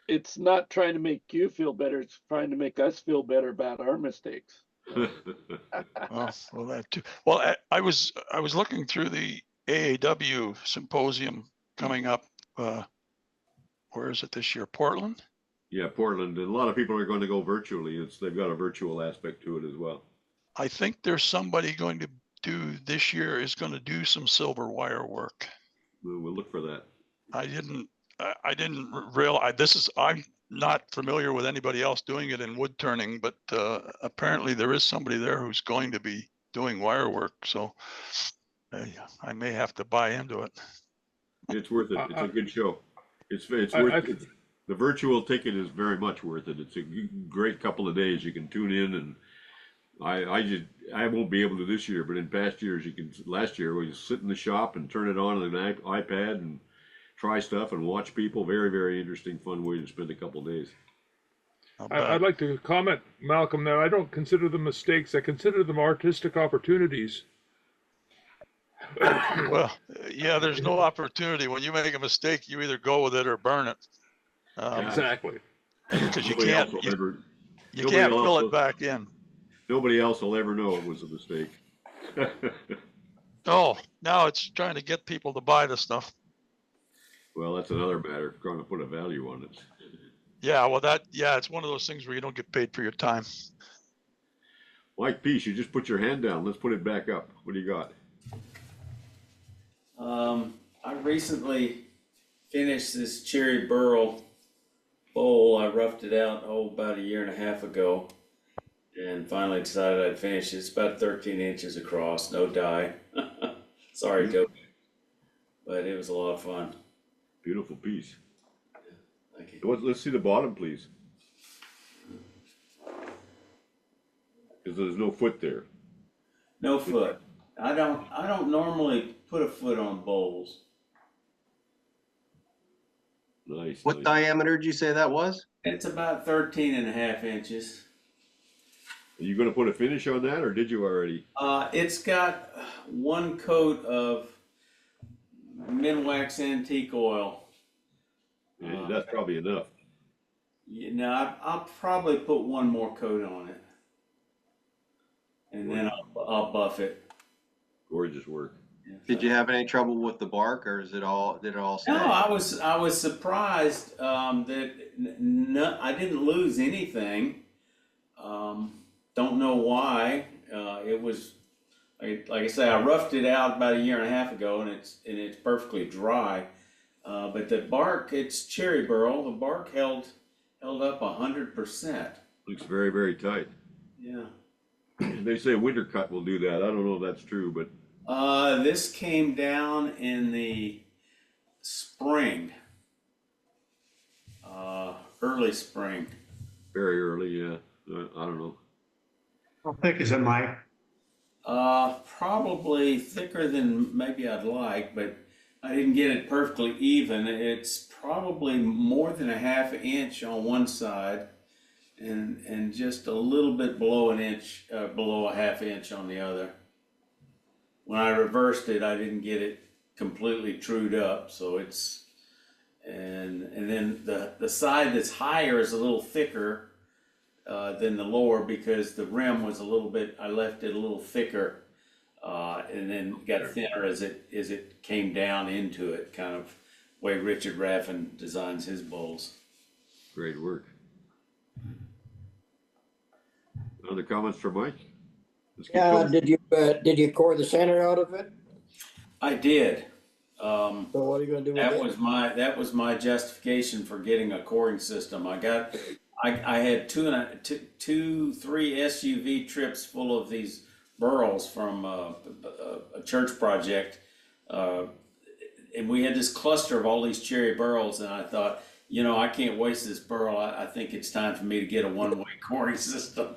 It's not trying to make you feel better. It's trying to make us feel better about our mistakes. Well, that too. Well, I was looking through the AAW symposium coming up. Where is it this year? Portland? Yeah, Portland. And a lot of people are going to go virtually. They've got a virtual aspect to it as well. I think there's somebody going to do this year is going to do some silver wire work. We'll look for that. I didn't realize I'm not familiar with anybody else doing it in wood turning, but apparently there is somebody there who's going to be doing wire work. So I may have to buy into it. It's worth it. It's a good show. It's worth it. The virtual ticket is very much worth it. It's a great couple of days. You can tune in, and I won't be able to this year, but in past years you can. Last year we sit in the shop and turn it on an iPad and try stuff and watch people. Very, very interesting, fun way to spend a couple of days. I'd like to comment, Malcolm, that I don't consider them mistakes. I consider them artistic opportunities. Well, yeah, there's no opportunity. When you make a mistake, you either go with it or burn it. Exactly. Because you can't fill it back in. Nobody else will ever know it was a mistake. Oh, now it's trying to get people to buy the stuff. Well, that's another matter. Trying to put a value on it. Yeah, well, it's one of those things where you don't get paid for your time. Mike Peace, you just put your hand down. Let's put it back up. What do you got? I recently finished this cherry Burl bowl. I roughed it out about a year and a half ago, and finally decided I'd finish it. It's about 13 inches across, no dye. Sorry, Toby, but it was a lot of fun. Beautiful piece. Thank you. Let's see the bottom, please. Because there's no foot there. No foot. I don't normally put a foot on bowls. Nice. What diameter did you say that was? It's about 13.5 inches. Are you going to put a finish on that, or did you already? It's got one coat of Minwax antique oil. Yeah, that's probably enough. I'll probably put one more coat on it, and then I'll buff it. Gorgeous work. Did you have any trouble with the bark, or did it all stay? No, I was surprised that I didn't lose anything. Don't know why. It was like I say, I roughed it out about a year and a half ago, and it's perfectly dry. But the bark, it's cherry burl. The bark held up 100%. Looks very, very tight. Yeah. They say winter cut will do that. I don't know if that's true, but This came down in the spring, early spring. very early, yeah. I don't know. How thick is it, Mike? Probably thicker than maybe I'd like, but I didn't get it perfectly even. It's probably more than a half inch on one side and just a little bit below an inch, below a half inch on the other. When I reversed it, I didn't get it completely trued up, so it's, and then the side that's higher is a little thicker than the lower because the rim was a little bit, I left it a little thicker and then got thinner as it came down into it, kind of way Richard Raffin designs his bowls. Great work. Other comments from Mike? Yeah, did you core the center out of it? I did. So what are you gonna do with That was my justification for getting a coring system. I had three SUV trips full of these burls from a church project, and we had this cluster of all these cherry burls, and I thought, I can't waste this burl. I think it's time for me to get a one-way coring system.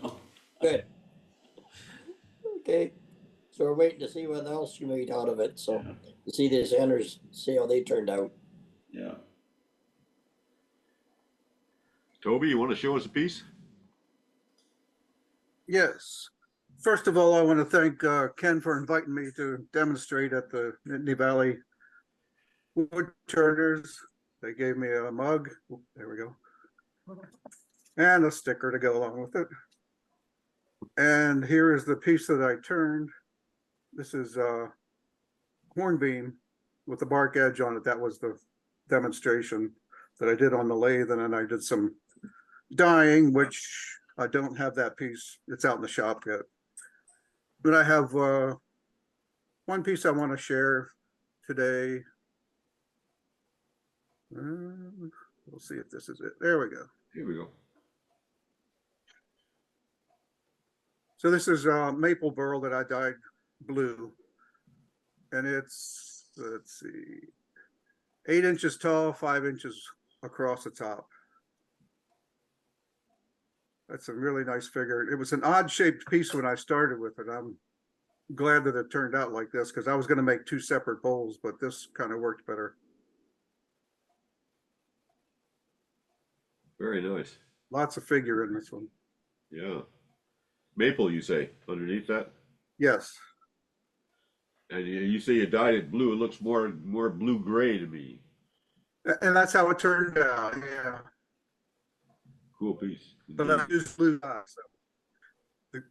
Good. Okay, so we're waiting to see what else you made out of it. So to see the centers, see how they turned out. Yeah. Toby, you want to show us a piece? Yes. First of all, I want to thank Ken for inviting me to demonstrate at the Nittany Valley Woodturners. They gave me a mug. There we go. And a sticker to go along with it. And here is the piece that I turned. This is Hornbeam with the bark edge on it. That was the demonstration that I did on the lathe. And then I did some dyeing, which I don't have that piece. It's out in the shop yet. But I have one piece I want to share today. We'll see if this is it. There we go. Here we go. So this is maple burl that I dyed blue. And it's, let's see, 8 inches tall, 5 inches across the top. That's a really nice figure. It was an odd shaped piece when I started with it. I'm glad that it turned out like this because I was going to make 2 separate bowls, but this kind of worked better. Very nice. Lots of figure in this one. Yeah. Maple, you say, underneath that? Yes. And you say you dyed it blue. It looks more blue-gray to me. And that's how it turned out, yeah. Cool piece. But I used blue dye, so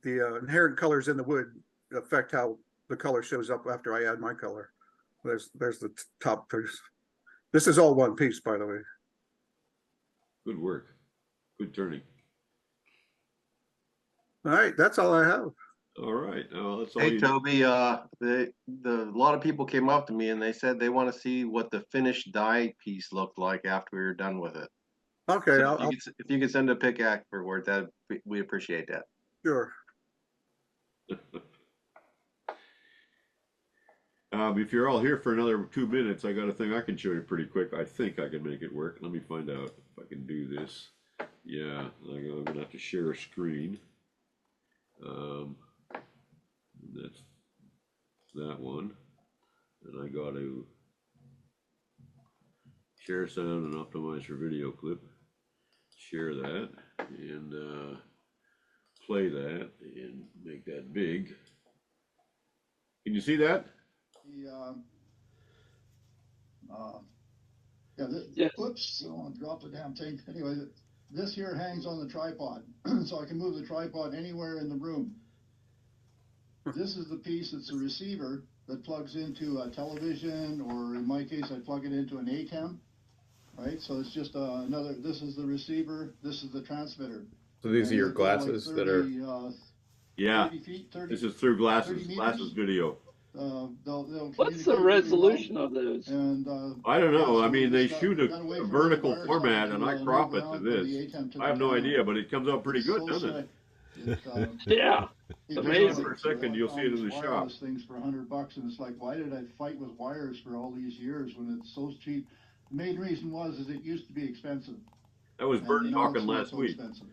the inherent colors in the wood affect how the color shows up after I add my color. There's the top piece. This is all one piece, by the way. Good work. Good turning. All right, that's all I have. All right. That's all. Hey, Toby, a lot of people came up to me and they said they want to see what the finished dye piece looked like after we were done with it. Okay. So if you could send a pic afterward, we appreciate that. Sure. If you're all here for another 2 minutes, I got a thing I can show you pretty quick. I think I can make it work. Let me find out if I can do this. Yeah, I'm gonna have to share a screen. That's that one, and I got to share sound and optimize for video clip. Share that and play that and make that big. Can you see that? Whoops, I don't want to drop the damn thing. Anyway, this here hangs on the tripod, so I can move the tripod anywhere in the room. This is the piece that's a receiver that plugs into a television, or in my case, I plug it into an ATEM, right? So it's just this is the receiver, this is the transmitter. So these are your glasses that are... Yeah, 30 feet, 30, this is through glasses video. What's the resolution of those? And, I don't know. I mean, they shoot a vertical format, and I crop it to this. I have no idea, but it comes out pretty good, doesn't it? It's, Yeah. you Amazing. For a second, you'll see it in the shop. wireless things for $100, and it's like, why did I fight with wires for all these years when it's so cheap? The main reason is it used to be expensive. That was and Bert now talking it's not last so week. expensive.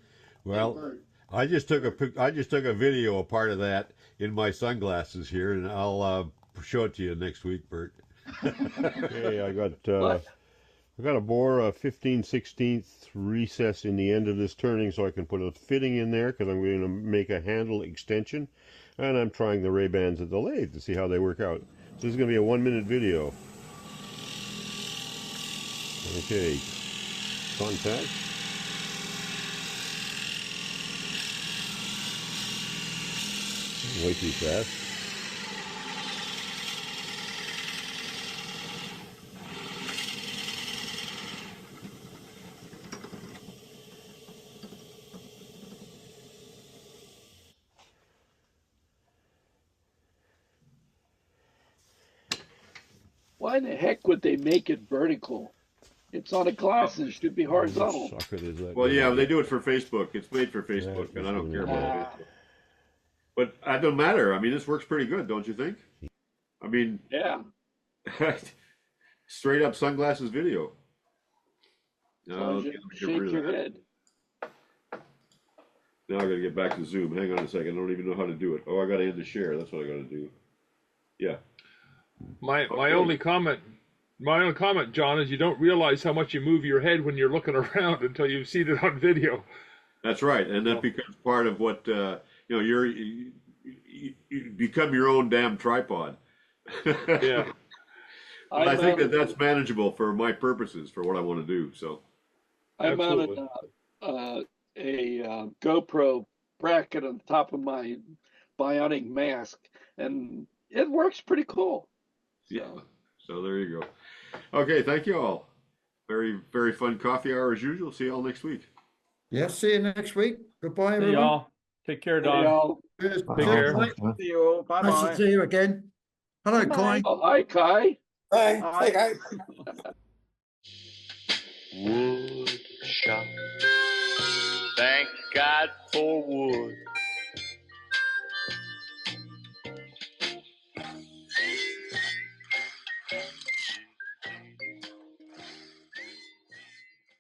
Well, Bert. I just took a video of part of that in my sunglasses here, and I'll show it to you next week, Bert. Okay, I got a bore a 15/16 recess in the end of this turning so I can put a fitting in there because I'm going to make a handle extension, and I'm trying the Ray-Bans at the lathe to see how they work out. So this is going to be a 1-minute video. Okay, contact. Way too fast. Why the heck would they make it vertical? It's on a glass and it should be horizontal. Well, yeah, they do it for Facebook. It's made for Facebook, and I don't care about Facebook. But that don't matter. I mean, this works pretty good, don't you think? I mean, yeah, straight up sunglasses video. So shake your head. Now I got to get back to Zoom. Hang on a second. I don't even know how to do it. Oh, I got to end the share. That's what I got to do. Yeah. My only comment, John, is you don't realize how much you move your head when you're looking around until you've seen it on video. That's right, and that becomes part of what you become your own damn tripod. Yeah. But I think that's manageable for my purposes, for what I want to do. So I mounted a GoPro bracket on the top of my bionic mask, and it works pretty cool. Yeah. So there you go. Okay, thank you all. Very, very fun coffee hour as usual. See you all next week. Yeah, see you next week. Goodbye, See everyone. y'all. Take care, Don. Cheers. Take care. See you all. Bye-bye. Nice to see you again. Hello, Kai. Oh, hi, Kai. Hi. Hi, Kai. Wood shop. Thank God for wood.